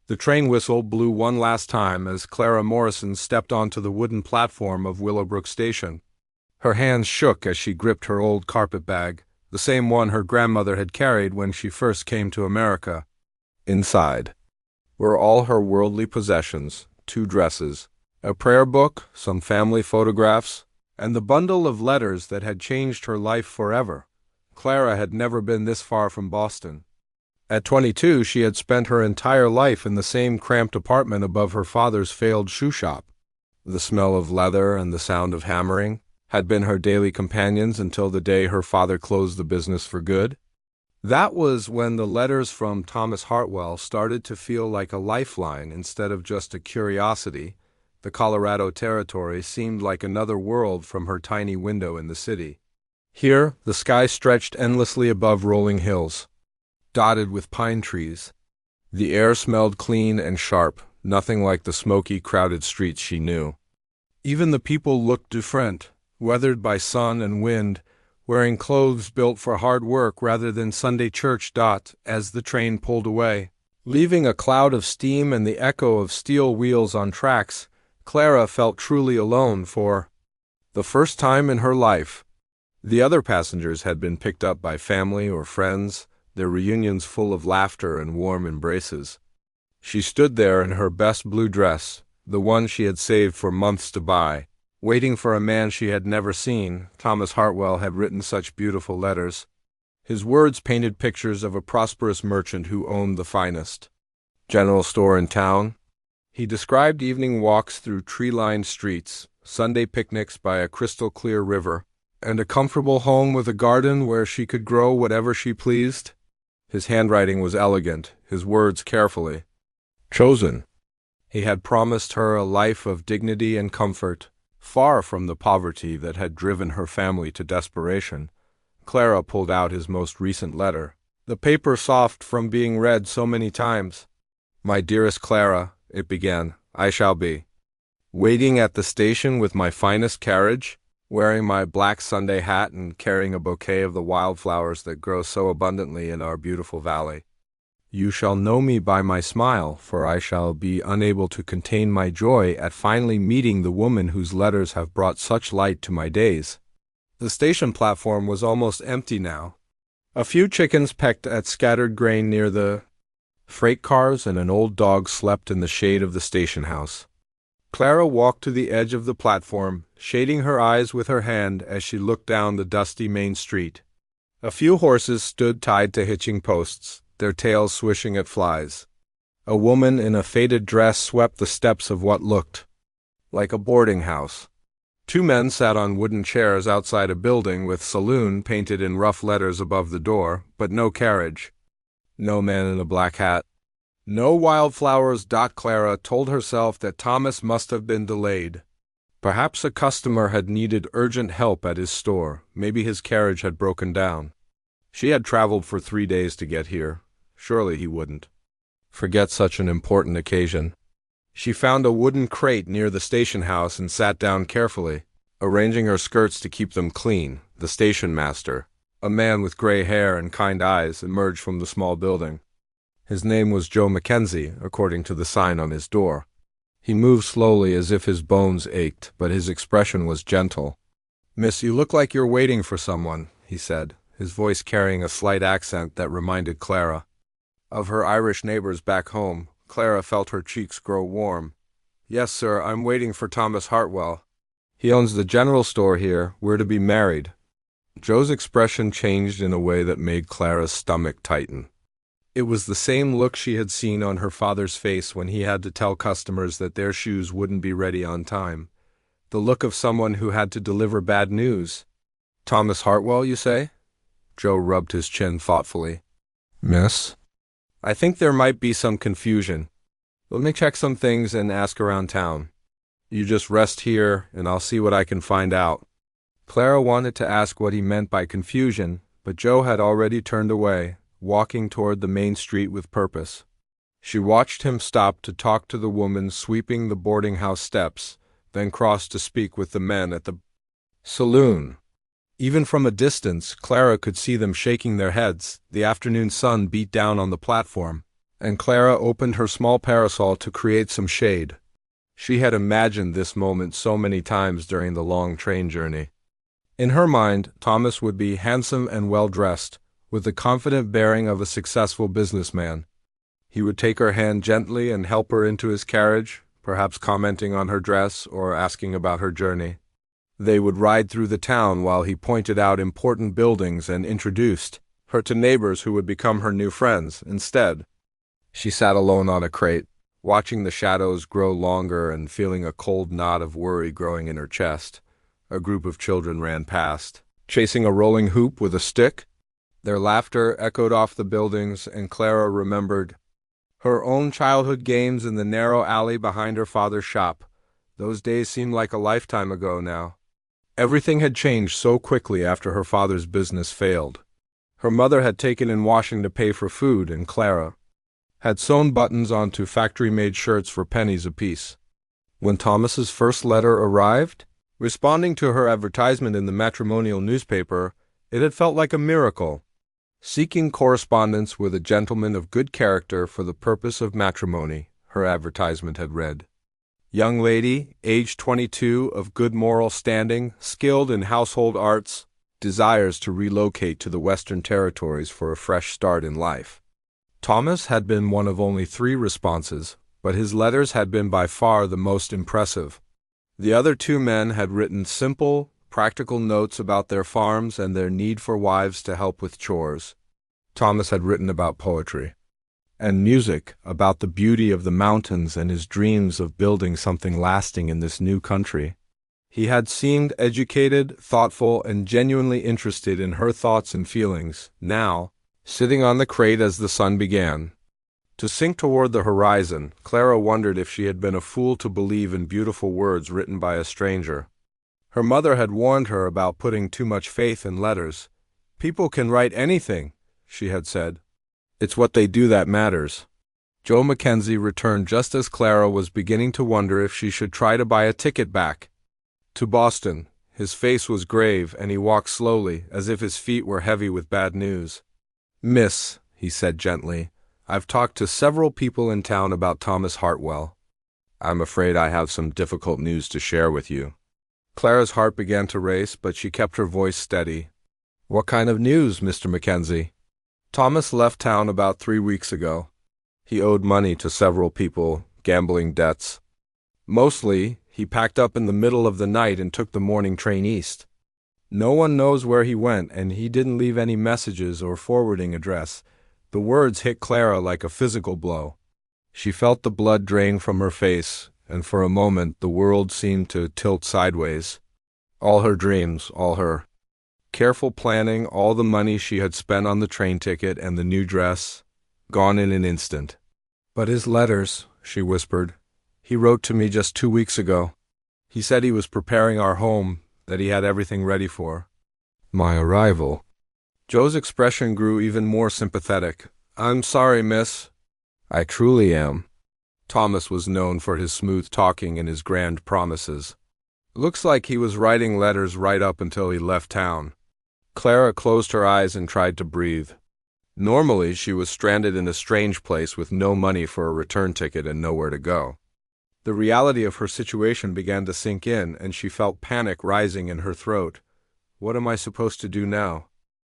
The train whistle blew one last time as Clara Morrison stepped onto the wooden platform of Willowbrook Station. Her hands shook as she gripped her old carpet bag, the same one her grandmother had carried when she first came to America. Inside were all her worldly possessions, 2 dresses, a prayer book, some family photographs, and the bundle of letters that had changed her life forever. Clara had never been this far from Boston. At 22, she had spent her entire life in the same cramped apartment above her father's failed shoe shop. The smell of leather and the sound of hammering had been her daily companions until the day her father closed the business for good. That was when the letters from Thomas Hartwell started to feel like a lifeline instead of just a curiosity. The Colorado Territory seemed like another world from her tiny window in the city. Here, the sky stretched endlessly above rolling hills, dotted with pine trees. The air smelled clean and sharp, nothing like the smoky, crowded streets she knew. Even the people looked different, weathered by sun and wind, wearing clothes built for hard work rather than Sunday church. As the train pulled away, leaving a cloud of steam and the echo of steel wheels on tracks, Clara felt truly alone for the first time in her life. The other passengers had been picked up by family or friends, their reunions full of laughter and warm embraces. She stood there in her best blue dress, the one she had saved for months to buy, waiting for a man she had never seen. Thomas Hartwell had written such beautiful letters. His words painted pictures of a prosperous merchant who owned the finest general store in town. He described evening walks through tree-lined streets, Sunday picnics by a crystal-clear river, and a comfortable home with a garden where she could grow whatever she pleased. His handwriting was elegant, his words carefully chosen. He had promised her a life of dignity and comfort, far from the poverty that had driven her family to desperation. Clara pulled out his most recent letter, the paper soft from being read so many times. "My dearest Clara," it began, "I shall be waiting at the station with my finest carriage, wearing my black Sunday hat and carrying a bouquet of the wildflowers that grow so abundantly in our beautiful valley. You shall know me by my smile, for I shall be unable to contain my joy at finally meeting the woman whose letters have brought such light to my days." The station platform was almost empty now. A few chickens pecked at scattered grain near the freight cars, and an old dog slept in the shade of the station house. Clara walked to the edge of the platform, shading her eyes with her hand as she looked down the dusty main street. A few horses stood tied to hitching posts, their tails swishing at flies. A woman in a faded dress swept the steps of what looked like a boarding house. 2 men sat on wooden chairs outside a building with "Saloon" painted in rough letters above the door, but no carriage. No man in a black hat. No wildflowers. Clara told herself that Thomas must have been delayed. Perhaps a customer had needed urgent help at his store. Maybe his carriage had broken down. She had traveled for 3 days to get here. Surely he wouldn't forget such an important occasion. She found a wooden crate near the station house and sat down carefully, arranging her skirts to keep them clean. The station master, a man with gray hair and kind eyes, emerged from the small building. His name was Joe Mackenzie, according to the sign on his door. He moved slowly as if his bones ached, but his expression was gentle. "Miss, you look like you're waiting for someone," he said, his voice carrying a slight accent that reminded Clara of her Irish neighbors back home. Clara felt her cheeks grow warm. "Yes, sir, I'm waiting for Thomas Hartwell. He owns the general store here. We're to be married." Joe's expression changed in a way that made Clara's stomach tighten. It was the same look she had seen on her father's face when he had to tell customers that their shoes wouldn't be ready on time. The look of someone who had to deliver bad news. "Thomas Hartwell, you say?" Joe rubbed his chin thoughtfully. "Miss?" "I think there might be some confusion. Let me check some things and ask around town. You just rest here, and I'll see what I can find out." Clara wanted to ask what he meant by confusion, but Joe had already turned away, walking toward the main street with purpose. She watched him stop to talk to the woman sweeping the boarding house steps, then cross to speak with the men at the saloon. Even from a distance, Clara could see them shaking their heads. The afternoon sun beat down on the platform, and Clara opened her small parasol to create some shade. She had imagined this moment so many times during the long train journey. In her mind, Thomas would be handsome and well-dressed, with the confident bearing of a successful businessman. He would take her hand gently and help her into his carriage, perhaps commenting on her dress or asking about her journey. They would ride through the town while he pointed out important buildings and introduced her to neighbors who would become her new friends. Instead, she sat alone on a crate, watching the shadows grow longer and feeling a cold knot of worry growing in her chest. A group of children ran past, chasing a rolling hoop with a stick. Their laughter echoed off the buildings, and Clara remembered her own childhood games in the narrow alley behind her father's shop. Those days seemed like a lifetime ago now. Everything had changed so quickly after her father's business failed. Her mother had taken in washing to pay for food, and Clara had sewn buttons onto factory-made shirts for pennies apiece. When Thomas's first letter arrived, responding to her advertisement in the matrimonial newspaper, it had felt like a miracle. Seeking correspondence with a gentleman of good character for the purpose of matrimony, her advertisement had read. Young lady, age 22, of good moral standing, skilled in household arts, desires to relocate to the Western Territories for a fresh start in life. Thomas had been one of only 3 responses, but his letters had been by far the most impressive. The other 2 men had written simple, practical notes about their farms and their need for wives to help with chores. Thomas had written about poetry and music, about the beauty of the mountains and his dreams of building something lasting in this new country. He had seemed educated, thoughtful, and genuinely interested in her thoughts and feelings. Now, sitting on the crate as the sun began to sink toward the horizon, Clara wondered if she had been a fool to believe in beautiful words written by a stranger. Her mother had warned her about putting too much faith in letters. "People can write anything," she had said. "It's what they do that matters." Joe Mackenzie returned just as Clara was beginning to wonder if she should try to buy a ticket back to Boston. His face was grave, and he walked slowly, as if his feet were heavy with bad news. "Miss," he said gently, "I've talked to several people in town about Thomas Hartwell. I'm afraid I have some difficult news to share with you." Clara's heart began to race, but she kept her voice steady. "What kind of news, Mr. Mackenzie?" "Thomas left town about 3 weeks ago. He owed money to several people, gambling debts. Mostly, he packed up in the middle of the night and took the morning train east. No one knows where he went, and he didn't leave any messages or forwarding address." The words hit Clara like a physical blow. She felt the blood drain from her face, and for a moment the world seemed to tilt sideways. All her dreams, all her careful planning, all the money she had spent on the train ticket and the new dress, gone in an instant. "But his letters," she whispered. "He wrote to me just 2 weeks ago. He said he was preparing our home, that he had everything ready for my arrival." Joe's expression grew even more sympathetic. "I'm sorry, miss." "I truly am." Thomas was known for his smooth talking and his grand promises. "Looks like he was writing letters right up until he left town." Clara closed her eyes and tried to breathe. Normally, she was stranded in a strange place with no money for a return ticket and nowhere to go. The reality of her situation began to sink in, and she felt panic rising in her throat. "What am I supposed to do now?"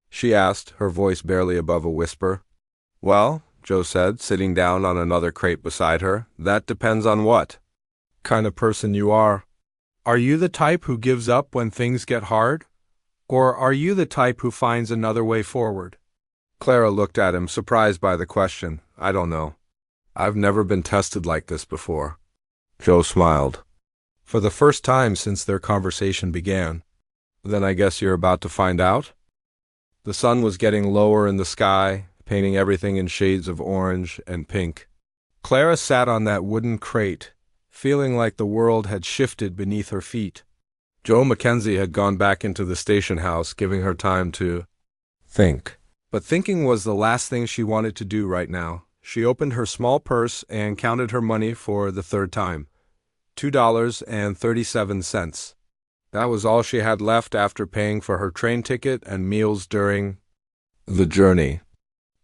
she asked, her voice barely above a whisper. "Well," Joe said, sitting down on another crate beside her, "that depends on what kind of person you are. Are you the type who gives up when things get hard? Or are you the type who finds another way forward?" Clara looked at him, surprised by the question. "I don't know. I've never been tested like this before." Joe smiled. "For the first time since their conversation began." "Then I guess you're about to find out?" The sun was getting lower in the sky, painting everything in shades of orange and pink. Clara sat on that wooden crate, feeling like the world had shifted beneath her feet. Joe Mackenzie had gone back into the station house, giving her time to think. But thinking was the last thing she wanted to do right now. She opened her small purse and counted her money for the 3rd time. $2.37. That was all she had left after paying for her train ticket and meals during the journey.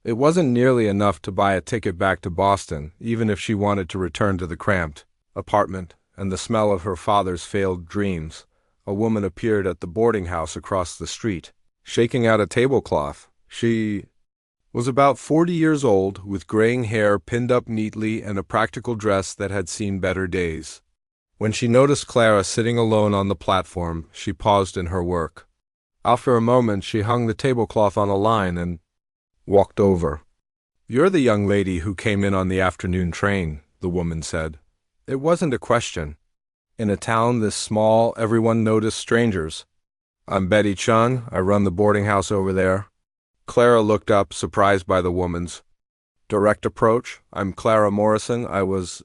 It wasn't nearly enough to buy a ticket back to Boston, even if she wanted to return to the cramped apartment and the smell of her father's failed dreams. A woman appeared at the boarding house across the street, shaking out a tablecloth. She was about 40 years old, with graying hair pinned up neatly and a practical dress that had seen better days. When she noticed Clara sitting alone on the platform, she paused in her work. After a moment, she hung the tablecloth on a line and walked over. "You're the young lady who came in on the afternoon train," the woman said. It wasn't a question. In a town this small, everyone noticed strangers. "I'm Betty Chung. I run the boarding house over there." Clara looked up, surprised by the woman's direct approach. "I'm Clara Morrison. I was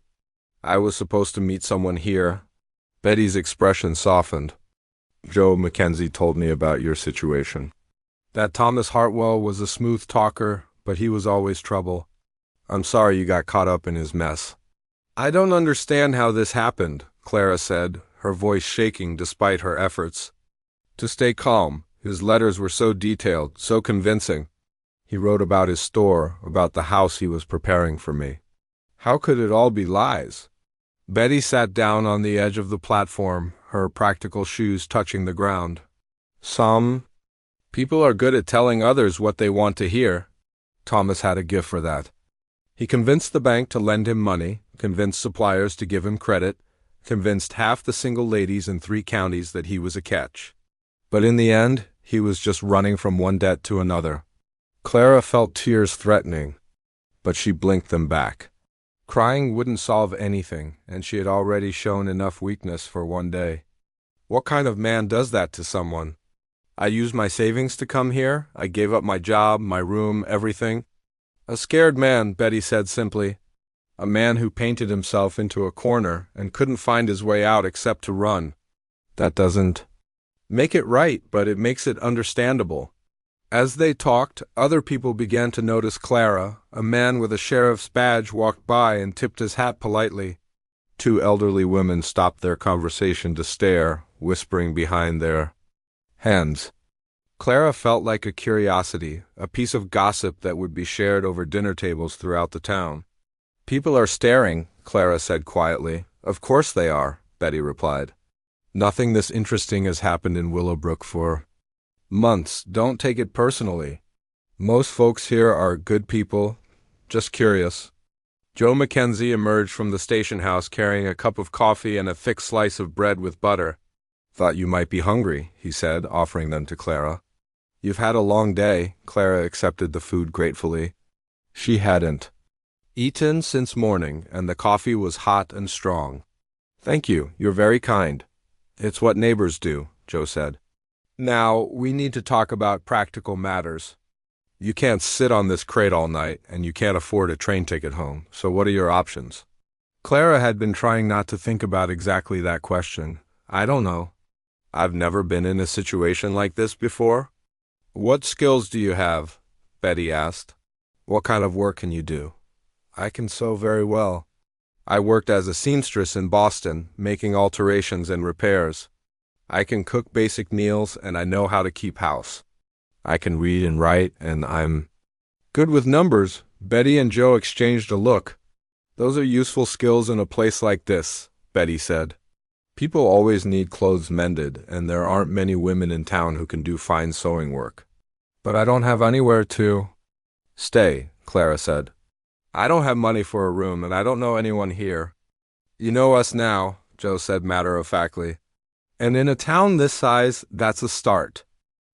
supposed to meet someone here." Betty's expression softened. "Joe Mackenzie told me about your situation. That Thomas Hartwell was a smooth talker, but he was always trouble. I'm sorry you got caught up in his mess." "I don't understand how this happened," Clara said, her voice shaking despite her efforts to stay calm. His letters were so detailed, so convincing. He wrote about his store, about the house he was preparing for me. How could it all be lies? Betty sat down on the edge of the platform, her practical shoes touching the ground. Some people are good at telling others what they want to hear. Thomas had a gift for that. He convinced the bank to lend him money, convinced suppliers to give him credit, convinced half the single ladies in 3 counties that he was a catch. But in the end, he was just running from one debt to another. Clara felt tears threatening, but she blinked them back. Crying wouldn't solve anything, and she had already shown enough weakness for one day. What kind of man does that to someone? "I used my savings to come here. I gave up my job, my room, everything." "A scared man," Betty said simply. "A man who painted himself into a corner and couldn't find his way out except to run." "That doesn't make it right, but it makes it understandable." As they talked, other people began to notice Clara. A man with a sheriff's badge walked by and tipped his hat politely. 2 elderly women stopped their conversation to stare, whispering behind their hands. Clara felt like a curiosity, a piece of gossip that would be shared over dinner tables throughout the town. "People are staring," Clara said quietly. "Of course they are," Betty replied. "Nothing this interesting has happened in Willowbrook for months. Don't take it personally. Most folks here are good people, just curious." Joe Mackenzie emerged from the station house carrying a cup of coffee and a thick slice of bread with butter. "Thought you might be hungry," he said, offering them to Clara. "You've had a long day." Clara accepted the food gratefully. She hadn't eaten since morning, and the coffee was hot and strong. "Thank you. You're very kind." "It's what neighbors do," Joe said. "Now, we need to talk about practical matters. You can't sit on this crate all night, and you can't afford a train ticket home, so what are your options?" Clara had been trying not to think about exactly that question. "I don't know. I've never been in a situation like this before." "What skills do you have?" Betty asked. "What kind of work can you do?" "I can sew very well. I worked as a seamstress in Boston, making alterations and repairs. I can cook basic meals, and I know how to keep house. I can read and write, and I'm good with numbers." Betty and Joe exchanged a look. "Those are useful skills in a place like this," Betty said. "People always need clothes mended, and there aren't many women in town who can do fine sewing work." "But I don't have anywhere to stay," Clara said. "I don't have money for a room, and I don't know anyone here." "You know us now," Joe said matter-of-factly. "And in a town this size, that's a start."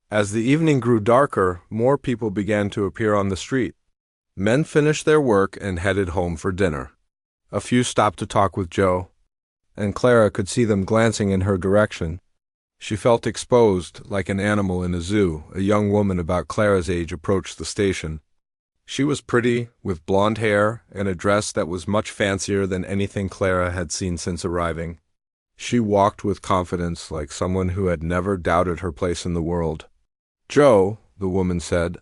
As the evening grew darker, more people began to appear on the street. Men finished their work and headed home for dinner. A few stopped to talk with Joe, and Clara could see them glancing in her direction. She felt exposed, like an animal in a zoo. A young woman about Clara's age approached the station. She was pretty, with blonde hair and a dress that was much fancier than anything Clara had seen since arriving. She walked with confidence, like someone who had never doubted her place in the world. "Joe," the woman said,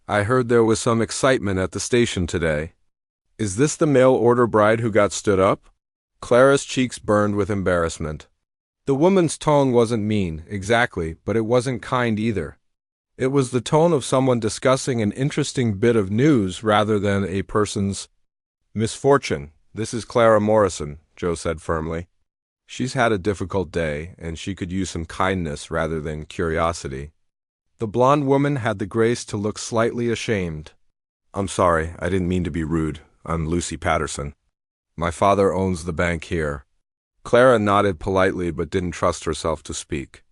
"I heard there was some excitement at the station today. Is this the mail-order bride who got stood up?" Clara's cheeks burned with embarrassment. The woman's tone wasn't mean, exactly, but it wasn't kind either. It was the tone of someone discussing an interesting bit of news rather than a person's misfortune. "This is Clara Morrison," Joe said firmly. "She's had a difficult day, and she could use some kindness rather than curiosity." The blonde woman had the grace to look slightly ashamed. "I'm sorry, I didn't mean to be rude. I'm Lucy Patterson. My father owns the bank here." Clara nodded politely but didn't trust herself to speak.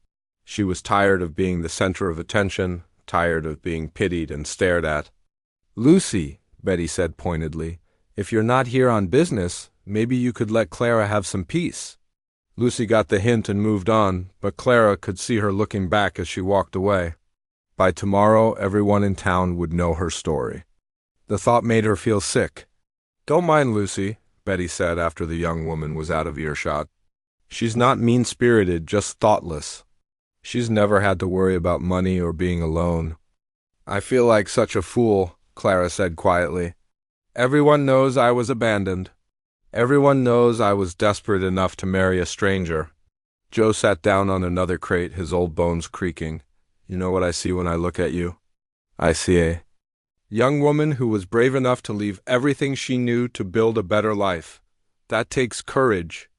She was tired of being the center of attention, tired of being pitied and stared at. "Lucy," Betty said pointedly, "if you're not here on business, maybe you could let Clara have some peace." Lucy got the hint and moved on, but Clara could see her looking back as she walked away. By tomorrow, everyone in town would know her story. The thought made her feel sick. "Don't mind Lucy," Betty said after the young woman was out of earshot. "She's not mean-spirited, just thoughtless. She's never had to worry about money or being alone." "I feel like such a fool," Clara said quietly. "Everyone knows I was abandoned. Everyone knows I was desperate enough to marry a stranger." Joe sat down on another crate, his old bones creaking. "You know what I see when I look at you? I see a young woman who was brave enough to leave everything she knew to build a better life. That takes courage.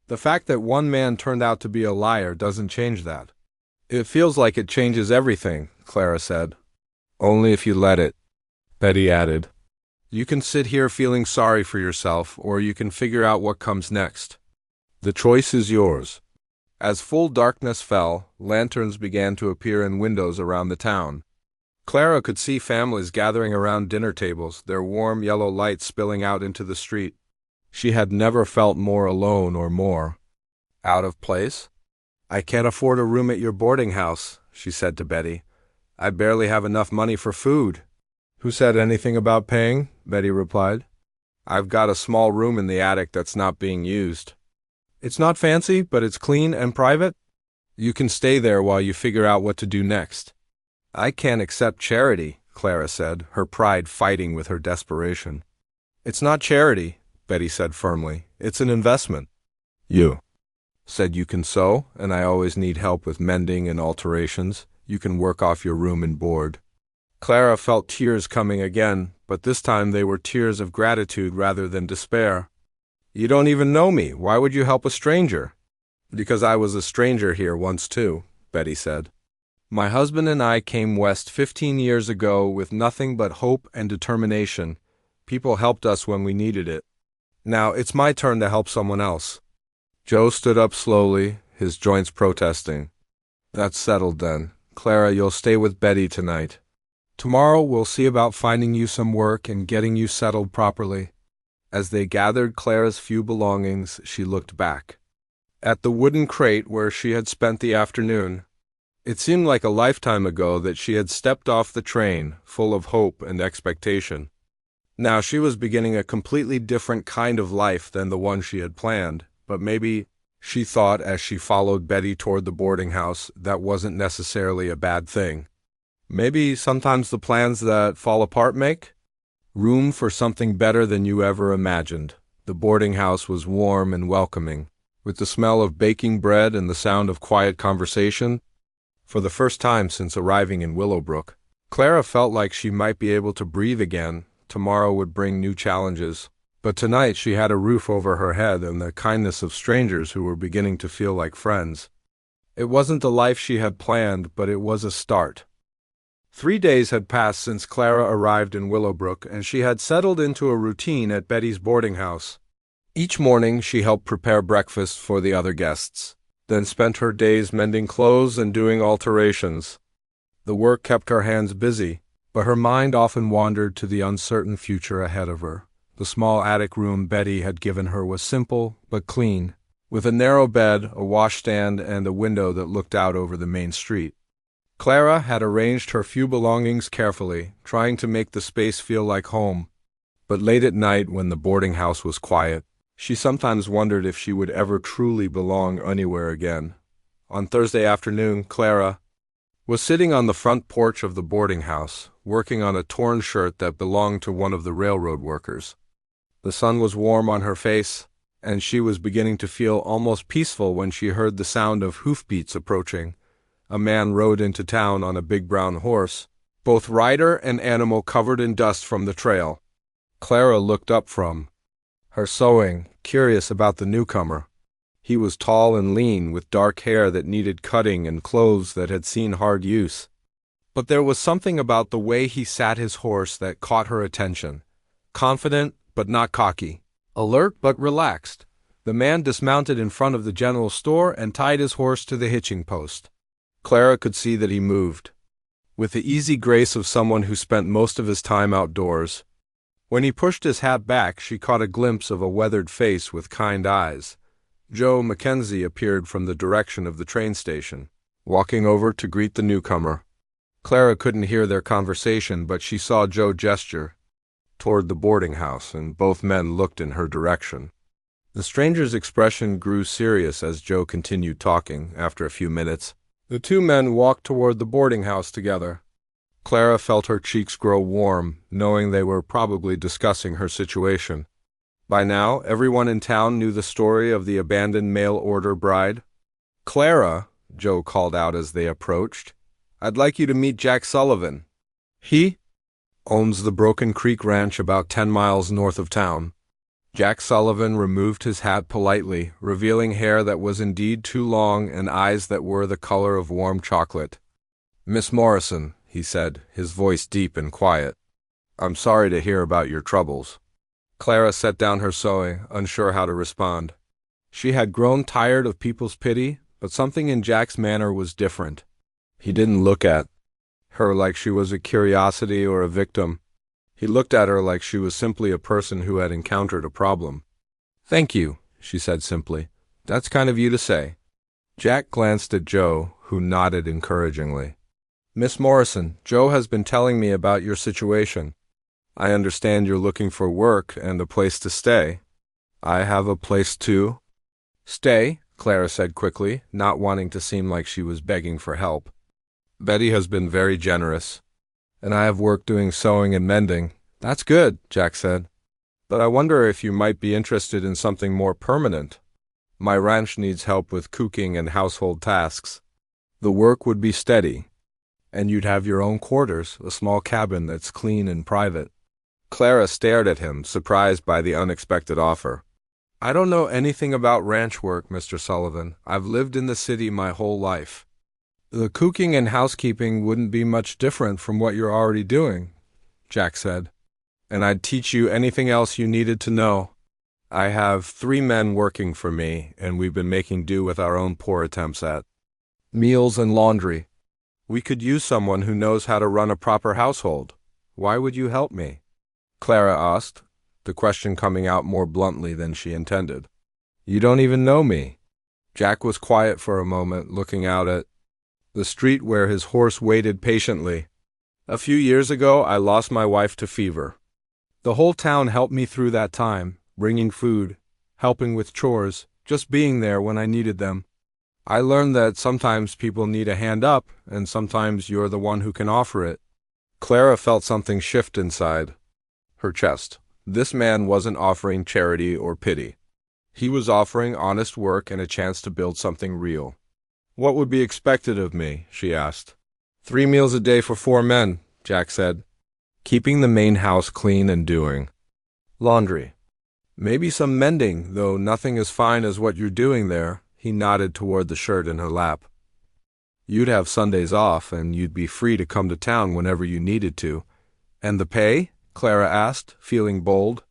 The fact that one man turned out to be a liar doesn't change that." "It feels like it changes everything," Clara said. "Only if you let it," Betty added. "You can sit here feeling sorry for yourself, or you can figure out what comes next. The choice is yours." As full darkness fell, lanterns began to appear in windows around the town. Clara could see families gathering around dinner tables, their warm yellow light spilling out into the street. She had never felt more alone or more out of place. "I can't afford a room at your boarding house," she said to Betty. "I barely have enough money for food." "Who said anything about paying?" Betty replied. "I've got a small room in the attic that's not being used. It's not fancy, but it's clean and private. You can stay there while you figure out what to do next." "I can't accept charity," Clara said, her pride fighting with her desperation. "It's not charity," Betty said firmly. "It's an investment. You said you can sew, and I always need help with mending and alterations. You can work off your room and board." Clara felt tears coming again, but this time they were tears of gratitude rather than despair. "You don't even know me. Why would you help a stranger?" "Because I was a stranger here once too," Betty said. "My husband and I came west 15 years ago with nothing but hope and determination. People helped us when we needed it. Now it's my turn to help someone else." Joe stood up slowly, his joints protesting. "That's settled then. Clara, you'll stay with Betty tonight. Tomorrow we'll see about finding you some work and getting you settled properly." As they gathered Clara's few belongings, she looked back at the wooden crate where she had spent the afternoon. It seemed like a lifetime ago that she had stepped off the train, full of hope and expectation. Now she was beginning a completely different kind of life than the one she had planned, but maybe, she thought as she followed Betty toward the boarding house, that wasn't necessarily a bad thing. Maybe sometimes the plans that fall apart make room for something better than you ever imagined. The boarding house was warm and welcoming, with the smell of baking bread and the sound of quiet conversation. For the first time since arriving in Willowbrook, Clara felt like she might be able to breathe again. Tomorrow would bring new challenges, but tonight she had a roof over her head and the kindness of strangers who were beginning to feel like friends. It wasn't the life she had planned, but it was a start. 3 days had passed since Clara arrived in Willowbrook, and she had settled into a routine at Betty's boarding house. Each morning she helped prepare breakfast for the other guests, then spent her days mending clothes and doing alterations. The work kept her hands busy, but her mind often wandered to the uncertain future ahead of her. The small attic room Betty had given her was simple but clean, with a narrow bed, a washstand, and a window that looked out over the main street. Clara had arranged her few belongings carefully, trying to make the space feel like home. But late at night, when the boarding house was quiet, she sometimes wondered if she would ever truly belong anywhere again. On Thursday afternoon, Clara was sitting on the front porch of the boarding house, working on a torn shirt that belonged to one of the railroad workers. The sun was warm on her face, and she was beginning to feel almost peaceful when she heard the sound of hoofbeats approaching. A man rode into town on a big brown horse, both rider and animal covered in dust from the trail. Clara looked up from her sewing, curious about the newcomer. He was tall and lean, with dark hair that needed cutting and clothes that had seen hard use. But there was something about the way he sat his horse that caught her attention. Confident, but not cocky. Alert, but relaxed. The man dismounted in front of the general store and tied his horse to the hitching post. Clara could see that he moved with the easy grace of someone who spent most of his time outdoors. When he pushed his hat back, she caught a glimpse of a weathered face with kind eyes. Joe Mackenzie appeared from the direction of the train station, walking over to greet the newcomer. Clara couldn't hear their conversation, but she saw Joe gesture toward the boarding house, and both men looked in her direction. The stranger's expression grew serious as Joe continued talking. After a few minutes, the two men walked toward the boarding house together. Clara felt her cheeks grow warm, knowing they were probably discussing her situation. By now, everyone in town knew the story of the abandoned mail-order bride. "Clara," Joe called out as they approached, "I'd like you to meet Jack Sullivan. He owns the Broken Creek Ranch about 10 miles north of town." Jack Sullivan removed his hat politely, revealing hair that was indeed too long and eyes that were the color of warm chocolate. "Miss Morrison," he said, his voice deep and quiet, "I'm sorry to hear about your troubles." Clara set down her sewing, unsure how to respond. She had grown tired of people's pity, but something in Jack's manner was different. He didn't look at her like she was a curiosity or a victim. He looked at her like she was simply a person who had encountered a problem. "Thank you," she said simply. "That's kind of you to say." Jack glanced at Joe, who nodded encouragingly. "Miss Morrison, Joe has been telling me about your situation. I understand you're looking for work and a place to stay." "I have a place to stay," Clara said quickly, not wanting to seem like she was begging for help. "Betty has been very generous, and I have work doing sewing and mending." "That's good," Jack said. "But I wonder if you might be interested in something more permanent. My ranch needs help with cooking and household tasks. The work would be steady, and you'd have your own quarters, a small cabin that's clean and private." Clara stared at him, surprised by the unexpected offer. "I don't know anything about ranch work, Mr. Sullivan. I've lived in the city my whole life." "The cooking and housekeeping wouldn't be much different from what you're already doing," Jack said. "And I'd teach you anything else you needed to know. I have 3 men working for me, and we've been making do with our own poor attempts at meals and laundry. We could use someone who knows how to run a proper household. Why would you help me?" Clara asked, the question coming out more bluntly than she intended. "You don't even know me." Jack was quiet for a moment, looking out at the street where his horse waited patiently. "A few years ago, I lost my wife to fever. The whole town helped me through that time, bringing food, helping with chores, just being there when I needed them. I learned that sometimes people need a hand up, and sometimes you're the one who can offer it." Clara felt something shift inside her chest. This man wasn't offering charity or pity. He was offering honest work and a chance to build something real. "What would be expected of me?" she asked. 3 meals a day for 4 men, Jack said. "Keeping the main house clean and doing laundry. Maybe some mending, though nothing as fine as what you're doing there." He nodded toward the shirt in her lap. "You'd have Sundays off, and you'd be free to come to town whenever you needed to." "And the pay?" Clara asked, feeling bold.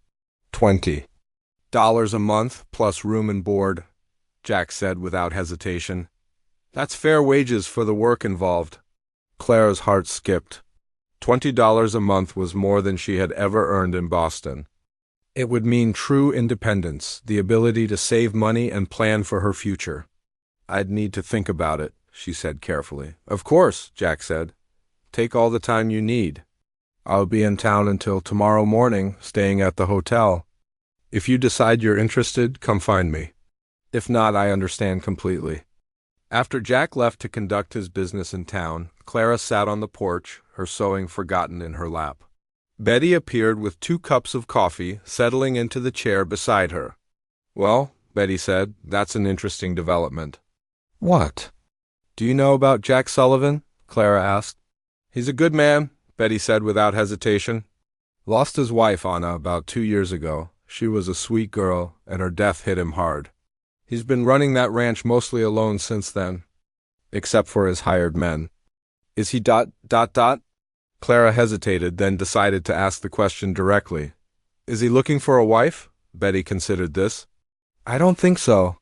$20 a month, plus room and board," Jack said without hesitation. "That's fair wages for the work involved." Clara's heart skipped. $20 a month was more than she had ever earned in Boston. It would mean true independence, the ability to save money and plan for her future. "I'd need to think about it," she said carefully. "Of course," Jack said. "Take all the time you need. I'll be in town until tomorrow morning, staying at the hotel. If you decide you're interested, come find me. If not, I understand completely." After Jack left to conduct his business in town, Clara sat on the porch, her sewing forgotten in her lap. Betty appeared with 2 cups of coffee, settling into the chair beside her. "Well," Betty said, "that's an interesting development." "What?" Do you know about Jack Sullivan? Clara asked. He's a good man, Betty said without hesitation. Lost his wife, Anna, about 2 years ago. She was a sweet girl, and her death hit him hard. He's been running that ranch mostly alone since then, except for his hired men. Is he ... Clara hesitated, then decided to ask the question directly. Is he looking for a wife? Betty considered this. I don't think so.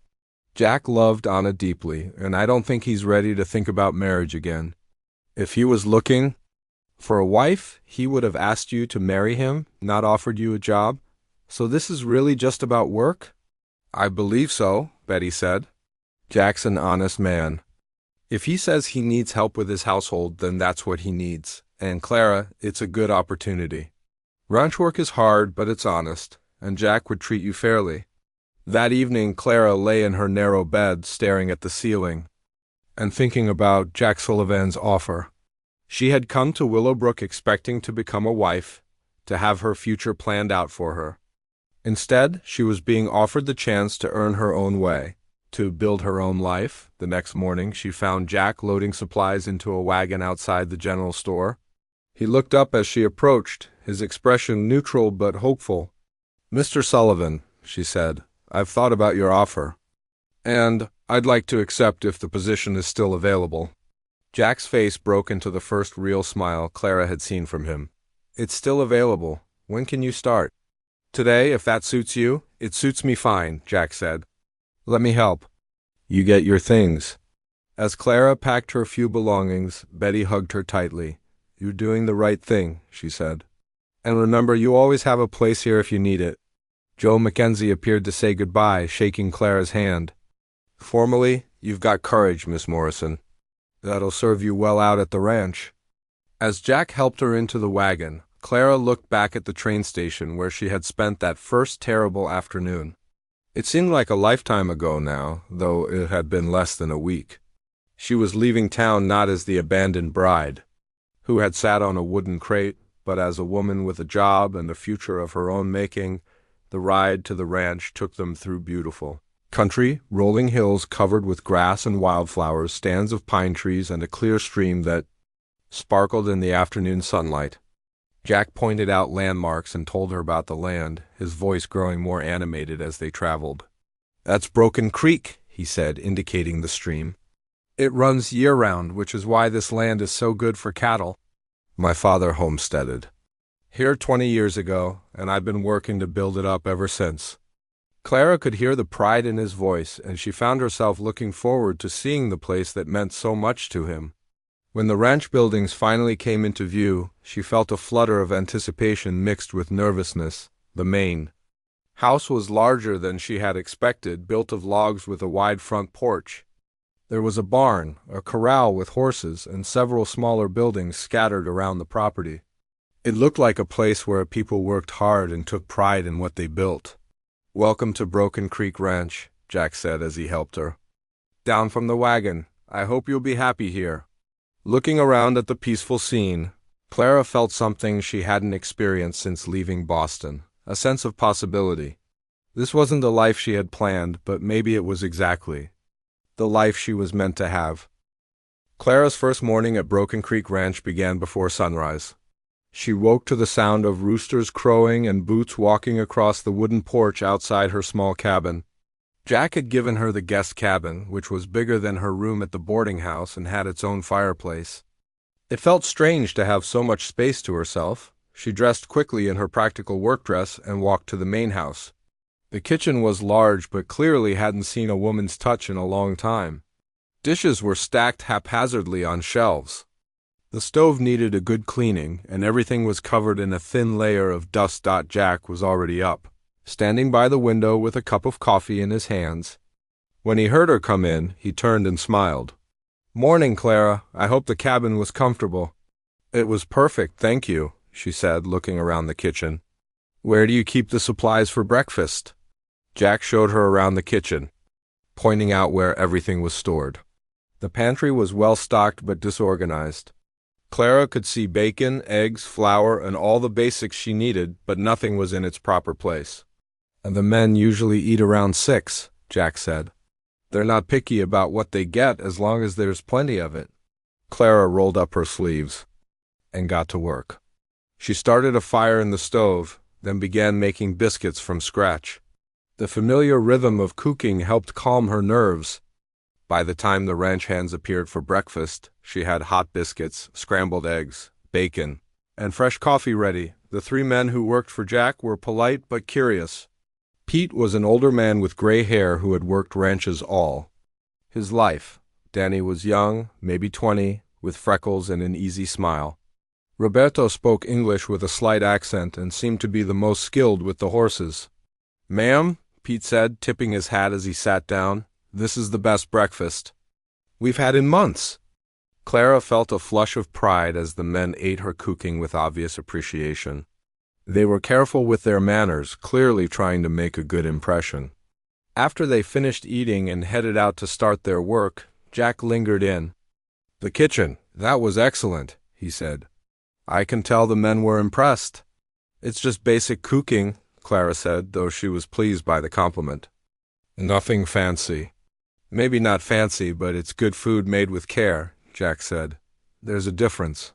Jack loved Anna deeply, and I don't think he's ready to think about marriage again. If he was looking for a wife, he would have asked you to marry him, not offered you a job. So this is really just about work? I believe so, Betty said. Jack's an honest man. If he says he needs help with his household, then that's what he needs. And Clara, it's a good opportunity. Ranch work is hard, but it's honest, and Jack would treat you fairly. That evening, Clara lay in her narrow bed, staring at the ceiling, and thinking about Jack Sullivan's offer. She had come to Willowbrook expecting to become a wife, to have her future planned out for her. Instead, she was being offered the chance to earn her own way, to build her own life. The next morning, she found Jack loading supplies into a wagon outside the general store. He looked up as she approached, his expression neutral but hopeful. Mr. Sullivan, she said, I've thought about your offer, and I'd like to accept if the position is still available. Jack's face broke into the first real smile Clara had seen from him. It's still available. When can you start? Today, if that suits you. It suits me fine, Jack said. Let me help. You get your things. As Clara packed her few belongings, Betty hugged her tightly. You're doing the right thing, she said. And remember, you always have a place here if you need it. Joe Mackenzie appeared to say goodbye, shaking Clara's hand. Formally, you've got courage, Miss Morrison. That'll serve you well out at the ranch. As Jack helped her into the wagon, Clara looked back at the train station where she had spent that first terrible afternoon. It seemed like a lifetime ago now, though it had been less than a week. She was leaving town not as the abandoned bride, who had sat on a wooden crate, but as a woman with a job and a future of her own making. The ride to the ranch took them through beautiful country, rolling hills covered with grass and wildflowers, stands of pine trees, and a clear stream that sparkled in the afternoon sunlight. Jack pointed out landmarks and told her about the land, his voice growing more animated as they traveled. That's Broken Creek, he said, indicating the stream. It runs year-round, which is why this land is so good for cattle. My father homesteaded here 20 years ago, and I've been working to build it up ever since. Clara could hear the pride in his voice, and she found herself looking forward to seeing the place that meant so much to him. When the ranch buildings finally came into view, she felt a flutter of anticipation mixed with nervousness. The main house was larger than she had expected, built of logs with a wide front porch. There was a barn, a corral with horses, and several smaller buildings scattered around the property. It looked like a place where people worked hard and took pride in what they built. Welcome to Broken Creek Ranch, Jack said as he helped her. Down from the wagon. I hope you'll be happy here. Looking around at the peaceful scene, Clara felt something she hadn't experienced since leaving Boston, a sense of possibility. This wasn't the life she had planned, but maybe it was exactly the life she was meant to have. Clara's first morning at Broken Creek Ranch began before sunrise. She woke to the sound of roosters crowing and boots walking across the wooden porch outside her small cabin. Jack had given her the guest cabin, which was bigger than her room at the boarding house and had its own fireplace. It felt strange to have so much space to herself. She dressed quickly in her practical work dress and walked to the main house. The kitchen was large but clearly hadn't seen a woman's touch in a long time. Dishes were stacked haphazardly on shelves. The stove needed a good cleaning, and everything was covered in a thin layer of dust. Jack was already up, standing by the window with a cup of coffee in his hands. When he heard her come in, he turned and smiled. Morning, Clara. I hope the cabin was comfortable. It was perfect, thank you, she said, looking around the kitchen. Where do you keep the supplies for breakfast? Jack showed her around the kitchen, pointing out where everything was stored. The pantry was well stocked but disorganized. Clara could see bacon, eggs, flour, and all the basics she needed, but nothing was in its proper place. And the men usually eat around 6, Jack said. They're not picky about what they get as long as there's plenty of it. Clara rolled up her sleeves and got to work. She started a fire in the stove, then began making biscuits from scratch. The familiar rhythm of cooking helped calm her nerves. By the time the ranch hands appeared for breakfast, she had hot biscuits, scrambled eggs, bacon, and fresh coffee ready. The three men who worked for Jack were polite but curious. Pete was an older man with gray hair who had worked ranches all his life. Danny was young, maybe 20, with freckles and an easy smile. Roberto spoke English with a slight accent and seemed to be the most skilled with the horses. "Ma'am," Pete said, tipping his hat as he sat down, "this is the best breakfast we've had in months." Clara felt a flush of pride as the men ate her cooking with obvious appreciation. They were careful with their manners, clearly trying to make a good impression. After they finished eating and headed out to start their work, Jack lingered in. "The kitchen, that was excellent," he said. "I can tell the men were impressed." "It's just basic cooking," Clara said, though she was pleased by the compliment. "Nothing fancy." "Maybe not fancy, but it's good food made with care," Jack said. "There's a difference."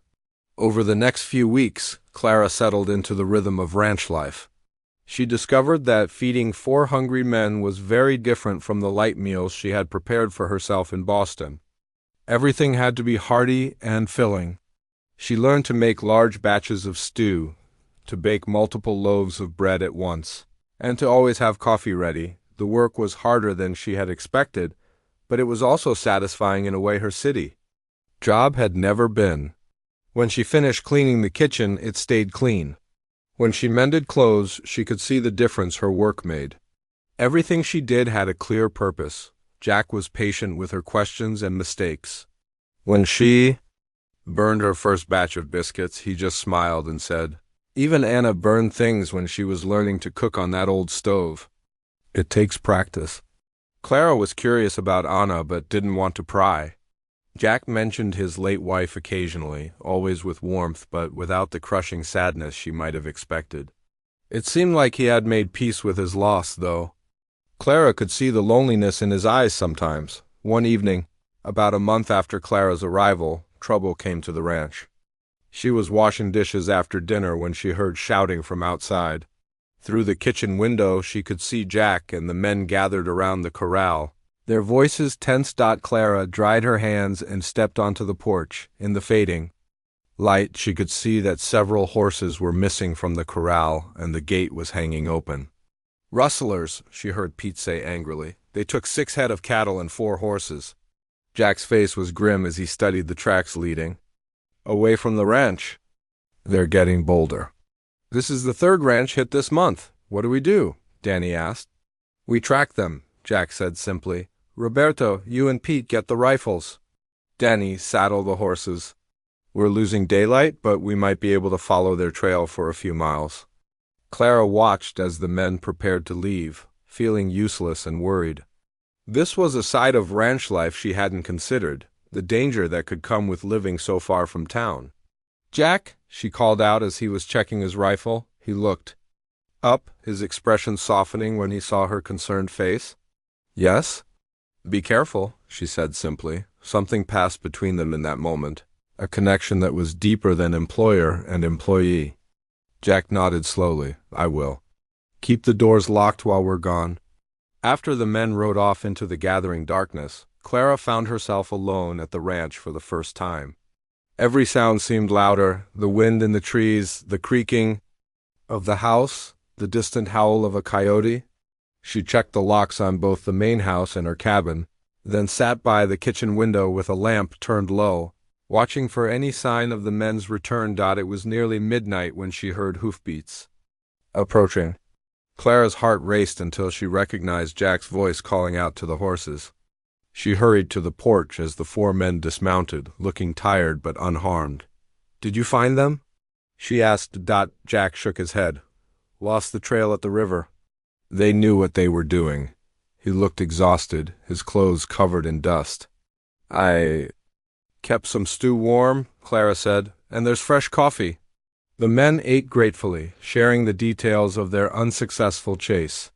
Over the next few weeks, Clara settled into the rhythm of ranch life. She discovered that feeding 4 hungry men was very different from the light meals she had prepared for herself in Boston. Everything had to be hearty and filling. She learned to make large batches of stew, to bake multiple loaves of bread at once, and to always have coffee ready. The work was harder than she had expected, but it was also satisfying in a way her city job had never been. When she finished cleaning the kitchen, it stayed clean. When she mended clothes, she could see the difference her work made. Everything she did had a clear purpose. Jack was patient with her questions and mistakes. When she burned her first batch of biscuits, he just smiled and said, "Even Anna burned things when she was learning to cook on that old stove. It takes practice." Clara was curious about Anna but didn't want to pry. Jack mentioned his late wife occasionally, always with warmth but without the crushing sadness she might have expected. It seemed like he had made peace with his loss, though. Clara could see the loneliness in his eyes sometimes. One evening, about a month after Clara's arrival, trouble came to the ranch. She was washing dishes after dinner when she heard shouting from outside. Through the kitchen window, she could see Jack and the men gathered around the corral. Their voices tensed. Clara dried her hands and stepped onto the porch. In the fading light, she could see that several horses were missing from the corral and the gate was hanging open. "Rustlers," she heard Pete say angrily. "They took 6 head of cattle and 4 horses." Jack's face was grim as he studied the tracks leading away from the ranch. "They're getting bolder." "This is the 3rd ranch hit this month. What do we do?" Danny asked. "We track them," Jack said simply. "Roberto, you and Pete get the rifles. Danny, saddle the horses. We're losing daylight, but we might be able to follow their trail for a few miles." Clara watched as the men prepared to leave, feeling useless and worried. This was a side of ranch life she hadn't considered, the danger that could come with living so far from town. "Jack," she called out as he was checking his rifle. He looked up, his expression softening when he saw her concerned face. "Yes?" "Be careful," she said simply. Something passed between them in that moment, a connection that was deeper than employer and employee. Jack nodded slowly. "I will. Keep the doors locked while we're gone." After the men rode off into the gathering darkness, Clara found herself alone at the ranch for the first time. Every sound seemed louder, the wind in the trees, the creaking of the house, the distant howl of a coyote. She checked the locks on both the main house and her cabin, then sat by the kitchen window with a lamp turned low, watching for any sign of the men's return. It was nearly midnight when she heard hoofbeats approaching. Clara's heart raced until she recognized Jack's voice calling out to the horses. She hurried to the porch as the 4 men dismounted, looking tired but unharmed. "Did you find them?" she asked. Jack shook his head. "Lost the trail at the river." They knew what they were doing. He looked exhausted, his clothes covered in dust. "I kept some stew warm," Clara said, "and there's fresh coffee." The men ate gratefully, sharing the details of their unsuccessful chase.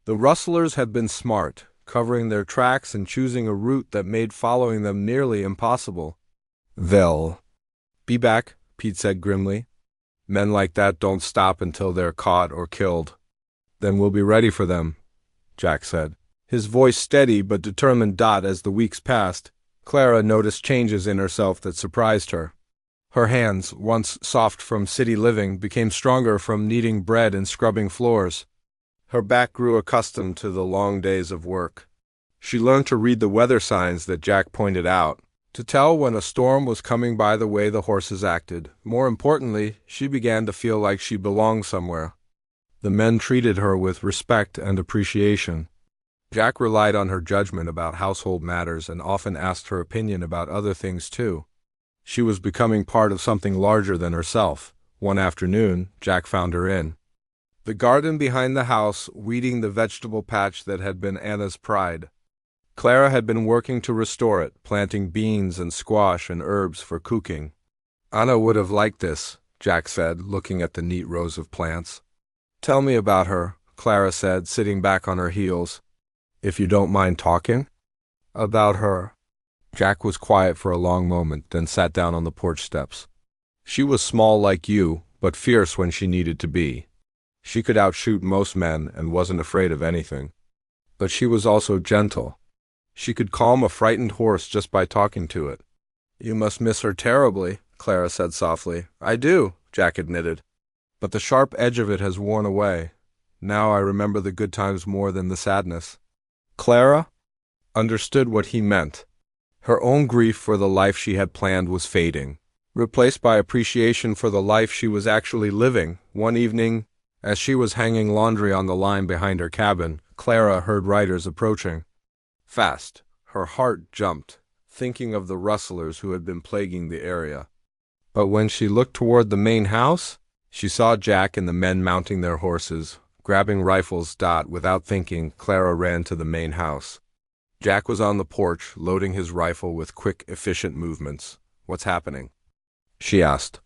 The rustlers had been smart. covering their tracks and choosing a route that made following them nearly impossible. "They'll be back," Pete said grimly. "Men like that don't stop until they're caught or killed." "Then we'll be ready for them," Jack said, his voice steady but determined. As the weeks passed, Clara noticed changes in herself that surprised her. Her hands, once soft from city living, became stronger from kneading bread and scrubbing floors. Her back grew accustomed to the long days of work. She learned to read the weather signs that Jack pointed out, to tell when a storm was coming by the way the horses acted. More importantly, she began to feel like she belonged somewhere. The men treated her with respect and appreciation. Jack relied on her judgment about household matters and often asked her opinion about other things too. She was becoming part of something larger than herself. One afternoon, Jack found her in the garden behind the house, weeding the vegetable patch that had been Anna's pride. Clara had been working to restore it, planting beans and squash and herbs for cooking. "Anna would have liked this," Jack said, looking at the neat rows of plants. "Tell me about her," Clara said, sitting back on her heels. "If you don't mind talking." "About her." Jack was quiet for a long moment, then sat down on the porch steps. "She was small like you, but fierce when she needed to be. She could outshoot most men and wasn't afraid of anything. But she was also gentle. She could calm a frightened horse just by talking to it." "You must miss her terribly," Clara said softly. "I do," Jack admitted. "But the sharp edge of it has worn away. Now I remember the good times more than the sadness." Clara understood what he meant. Her own grief for the life she had planned was fading, replaced by appreciation for the life she was actually living. One evening, as she was hanging laundry on the line behind her cabin, Clara heard riders approaching. Fast, her heart jumped, thinking of the rustlers who had been plaguing the area. But when she looked toward the main house, she saw Jack and the men mounting their horses, grabbing rifles. Without thinking, Clara ran to the main house. Jack was on the porch, loading his rifle with quick, efficient movements. "What's happening?" she asked.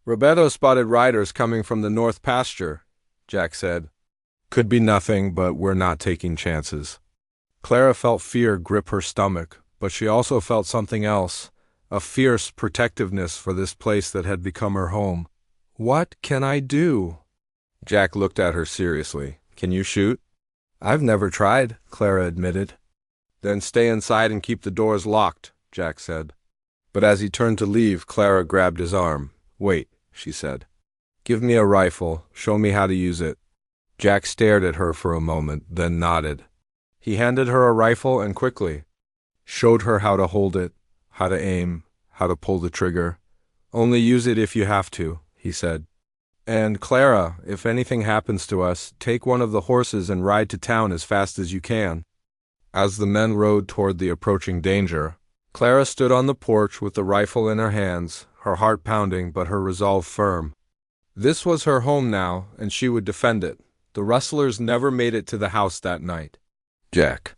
"Roberto spotted riders coming from the north pasture," Jack said. "Could be nothing, but we're not taking chances." Clara felt fear grip her stomach, but she also felt something else, a fierce protectiveness for this place that had become her home. "What can I do?" Jack looked at her seriously. "Can you shoot?" "I've never tried," Clara admitted. "Then stay inside and keep the doors locked," Jack said. But as he turned to leave, Clara grabbed his arm. "Wait," she said. "Give me a rifle. Show me how to use it." Jack stared at her for a moment, then nodded. He handed her a rifle and quickly showed her how to hold it, how to aim, how to pull the trigger. "Only use it if you have to," he said. "And Clara, if anything happens to us, take one of the horses and ride to town as fast as you can." As the men rode toward the approaching danger, Clara stood on the porch with the rifle in her hands, her heart pounding but her resolve firm. This was her home now, and she would defend it. The rustlers never made it to the house that night. Jack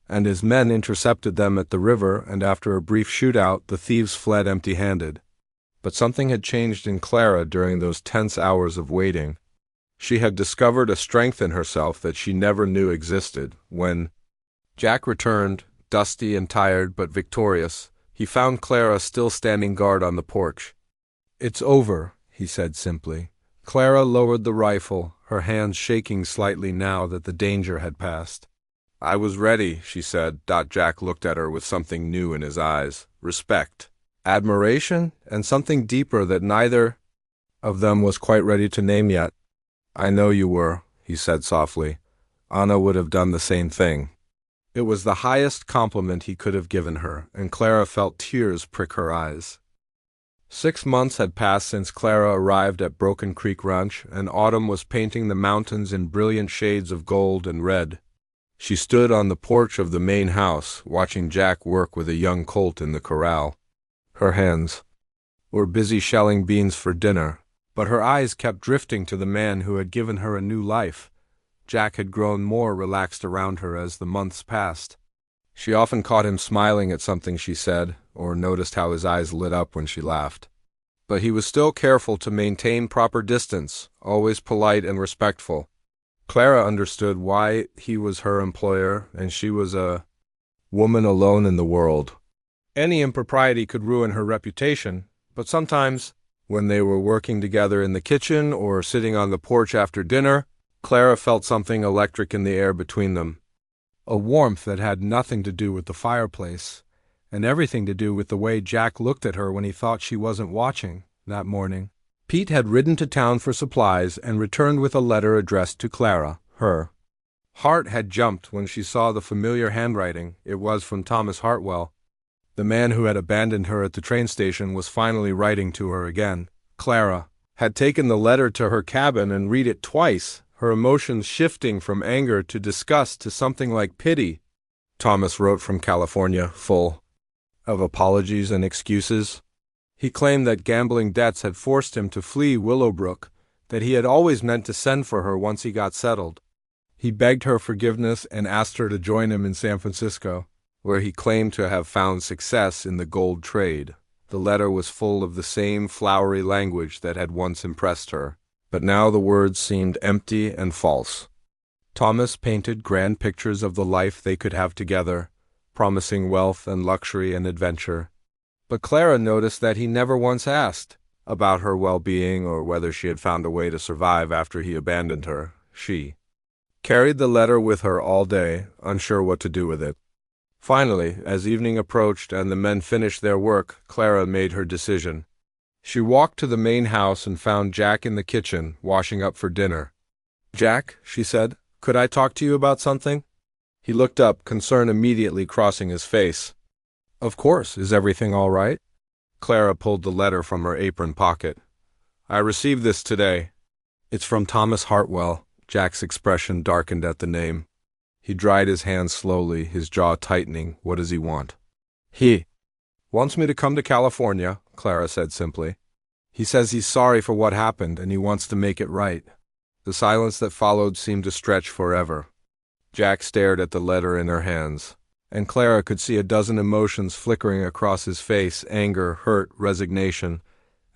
and his men intercepted them at the river, and after a brief shootout, the thieves fled empty-handed. But something had changed in Clara during those tense hours of waiting. She had discovered a strength in herself that she never knew existed. When Jack returned, dusty and tired but victorious, he found Clara still standing guard on the porch. "It's over," he said simply. Clara lowered the rifle, her hands shaking slightly now that the danger had passed. "I was ready," she said. Jack looked at her with something new in his eyes. Respect, admiration, and something deeper that neither of them was quite ready to name yet. "I know you were," he said softly. "Anna would have done the same thing." It was the highest compliment he could have given her, and Clara felt tears prick her eyes. 6 months had passed since Clara arrived at Broken Creek Ranch, and autumn was painting the mountains in brilliant shades of gold and red. She stood on the porch of the main house, watching Jack work with a young colt in the corral. Her hands were busy shelling beans for dinner, but her eyes kept drifting to the man who had given her a new life. Jack had grown more relaxed around her as the months passed. She often caught him smiling at something she said, or noticed how his eyes lit up when she laughed. But he was still careful to maintain proper distance, always polite and respectful. Clara understood why he was her employer, and she was a woman alone in the world. Any impropriety could ruin her reputation, but sometimes, when they were working together in the kitchen or sitting on the porch after dinner, Clara felt something electric in the air between them. A warmth that had nothing to do with the fireplace, and everything to do with the way Jack looked at her when he thought she wasn't watching that morning. Pete had ridden to town for supplies and returned with a letter addressed to Clara, her. Heart had jumped when she saw the familiar handwriting. It was from Thomas Hartwell. The man who had abandoned her at the train station was finally writing to her again. Clara had taken the letter to her cabin and read it twice, her emotions shifting from anger to disgust to something like pity. Thomas wrote from California, full of apologies and excuses. He claimed that gambling debts had forced him to flee Willowbrook, that he had always meant to send for her once he got settled. He begged her forgiveness and asked her to join him in San Francisco, where he claimed to have found success in the gold trade. The letter was full of the same flowery language that had once impressed her, but now the words seemed empty and false. Thomas painted grand pictures of the life they could have together, promising wealth and luxury and adventure. But Clara noticed that he never once asked about her well-being or whether she had found a way to survive after he abandoned her. She carried the letter with her all day, unsure what to do with it. Finally, as evening approached and the men finished their work, Clara made her decision. She walked to the main house and found Jack in the kitchen, washing up for dinner. "Jack," she said, "could I talk to you about something?" He looked up, concern immediately crossing his face. "Of course. Is everything all right?" Clara pulled the letter from her apron pocket. "I received this today. It's from Thomas Hartwell." Jack's expression darkened at the name. He dried his hands slowly, his jaw tightening. "What does he want?" "He wants me to come to California," Clara said simply. "He says he's sorry for what happened and he wants to make it right." The silence that followed seemed to stretch forever. Jack stared at the letter in her hands, and Clara could see a dozen emotions flickering across his face: anger, hurt, resignation.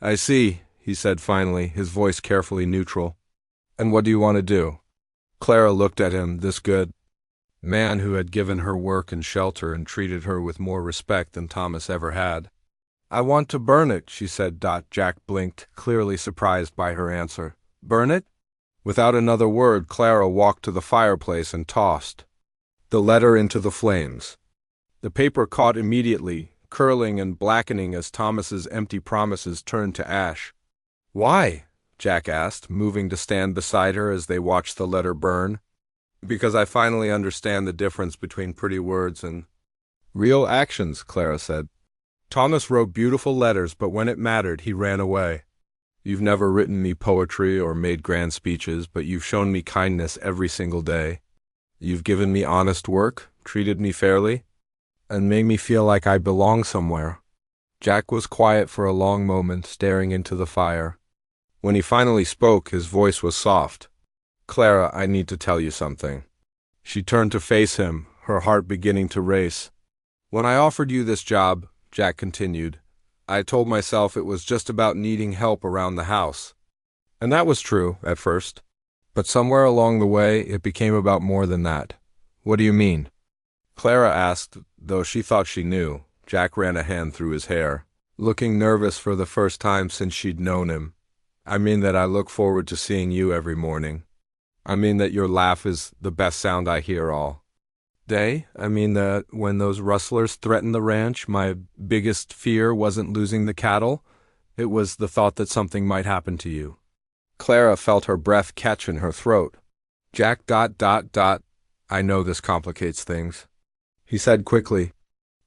"I see," he said finally, his voice carefully neutral. "And what do you want to do?" Clara looked at him, this good man who had given her work and shelter and treated her with more respect than Thomas ever had. "I want to burn it," she said. Jack blinked, clearly surprised by her answer. "Burn it?" Without another word, Clara walked to the fireplace and tossed the letter into the flames. The paper caught immediately, curling and blackening as Thomas's empty promises turned to ash. "Why?" Jack asked, moving to stand beside her as they watched the letter burn. "Because I finally understand the difference between pretty words and real actions," Clara said. "Thomas wrote beautiful letters, but when it mattered, he ran away. You've never written me poetry or made grand speeches, but you've shown me kindness every single day. You've given me honest work, treated me fairly, and made me feel like I belong somewhere." Jack was quiet for a long moment, staring into the fire. When he finally spoke, his voice was soft. "Clara, I need to tell you something." She turned to face him, her heart beginning to race. "When I offered you this job," Jack continued, "I told myself it was just about needing help around the house. And that was true, at first. But somewhere along the way, it became about more than that." "What do you mean?" Clara asked, though she thought she knew. Jack ran a hand through his hair, looking nervous for the first time since she'd known him. "I mean that I look forward to seeing you every morning. I mean that your laugh is the best sound I hear all day. I mean that when those rustlers threatened the ranch, my biggest fear wasn't losing the cattle. It was the thought that something might happen to you." Clara felt her breath catch in her throat. Jack ... "I know this complicates things," he said quickly.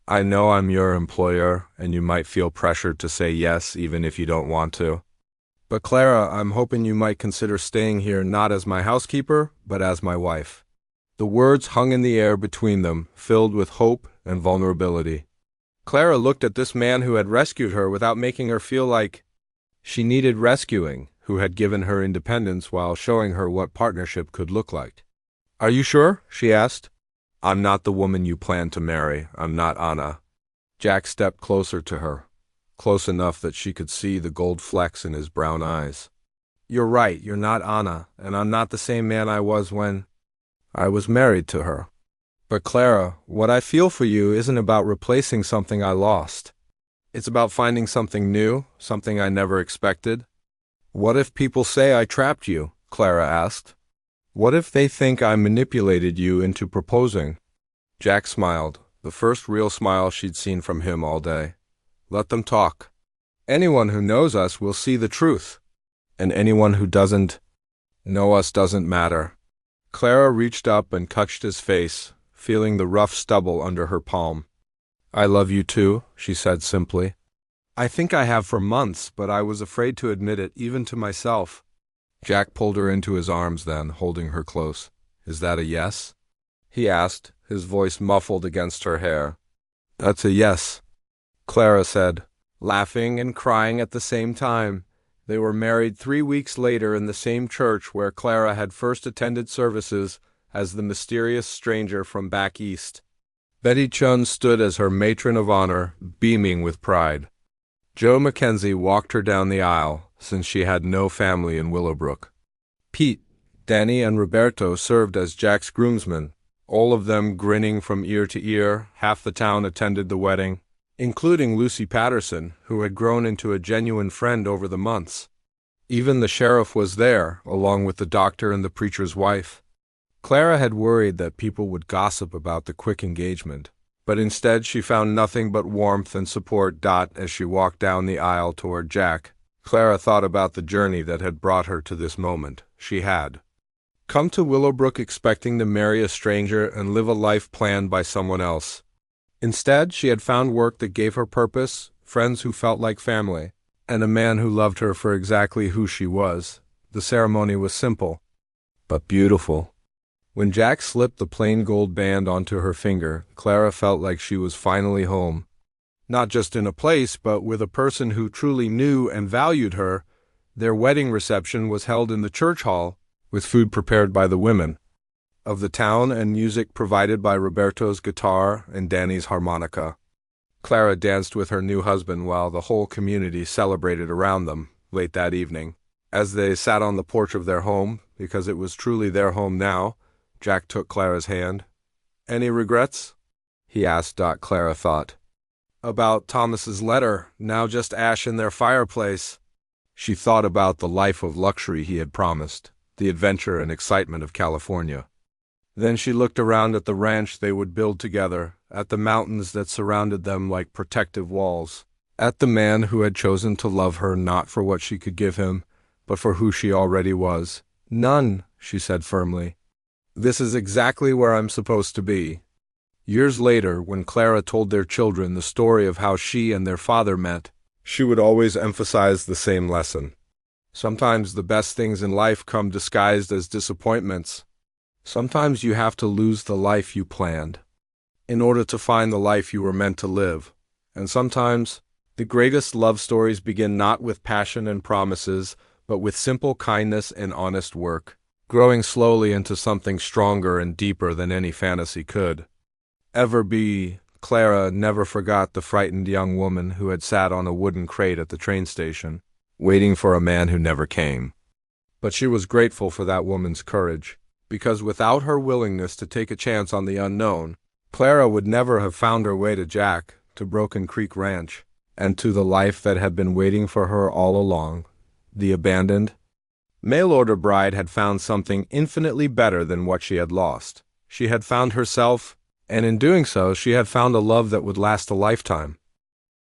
"I know I'm your employer, and you might feel pressured to say yes even if you don't want to. But Clara, I'm hoping you might consider staying here not as my housekeeper, but as my wife." The words hung in the air between them, filled with hope and vulnerability. Clara looked at this man who had rescued her without making her feel like she needed rescuing, who had given her independence while showing her what partnership could look like. "Are you sure?" she asked. "I'm not the woman you plan to marry. I'm not Anna." Jack stepped closer to her, close enough that she could see the gold flecks in his brown eyes. You're right, you're not Anna, and I'm not the same man I was when I was married to her. But Clara, what I feel for you isn't about replacing something I lost. It's about finding something new, something I never expected. What if people say I trapped you? Clara asked. What if they think I manipulated you into proposing? Jack smiled, the first real smile she'd seen from him all day. Let them talk. Anyone who knows us will see the truth, and anyone who doesn't know us doesn't matter. Clara reached up and touched his face, feeling the rough stubble under her palm. I love you too, she said simply. I think I have for months, but I was afraid to admit it, even to myself. Jack pulled her into his arms then, holding her close. Is that a yes? He asked, his voice muffled against her hair. That's a yes, Clara said, laughing and crying at the same time. They were married 3 weeks later in the same church where Clara had first attended services as the mysterious stranger from back east. Betty Chun stood as her matron of honor, beaming with pride. Joe Mackenzie walked her down the aisle, since she had no family in Willowbrook. Pete, Danny, and Roberto served as Jack's groomsmen, all of them grinning from ear to ear. Half the town attended the wedding, including Lucy Patterson, who had grown into a genuine friend over the months. Even the sheriff was there, along with the doctor and the preacher's wife. Clara had worried that people would gossip about the quick engagement, but instead she found nothing but warmth and support. As she walked down the aisle toward Jack, Clara thought about the journey that had brought her to this moment. She had come to Willowbrook expecting to marry a stranger and live a life planned by someone else. Instead, she had found work that gave her purpose, friends who felt like family, and a man who loved her for exactly who she was. The ceremony was simple, but beautiful. When Jack slipped the plain gold band onto her finger, Clara felt like she was finally home. Not just in a place, but with a person who truly knew and valued her. Their wedding reception was held in the church hall, with food prepared by the women of the town and music provided by Roberto's guitar and Danny's harmonica. Clara danced with her new husband while the whole community celebrated around them late that evening. As they sat on the porch of their home, because it was truly their home now, Jack took Clara's hand. Any regrets? He asked. Clara thought. About Thomas's letter, now just ash in their fireplace. She thought about the life of luxury he had promised, the adventure and excitement of California. Then she looked around at the ranch they would build together, at the mountains that surrounded them like protective walls, at the man who had chosen to love her not for what she could give him, but for who she already was. None, she said firmly. This is exactly where I'm supposed to be. Years later, when Clara told their children the story of how she and their father met, she would always emphasize the same lesson. Sometimes the best things in life come disguised as disappointments. Sometimes you have to lose the life you planned in order to find the life you were meant to live. And sometimes the greatest love stories begin not with passion and promises, but with simple kindness and honest work, growing slowly into something stronger and deeper than any fantasy could ever be. Clara never forgot the frightened young woman who had sat on a wooden crate at the train station, waiting for a man who never came. But she was grateful for that woman's courage, because without her willingness to take a chance on the unknown, Clara would never have found her way to Jack, to Broken Creek Ranch, and to the life that had been waiting for her all along. The abandoned, mail-order bride had found something infinitely better than what she had lost. She had found herself, and in doing so, she had found a love that would last a lifetime.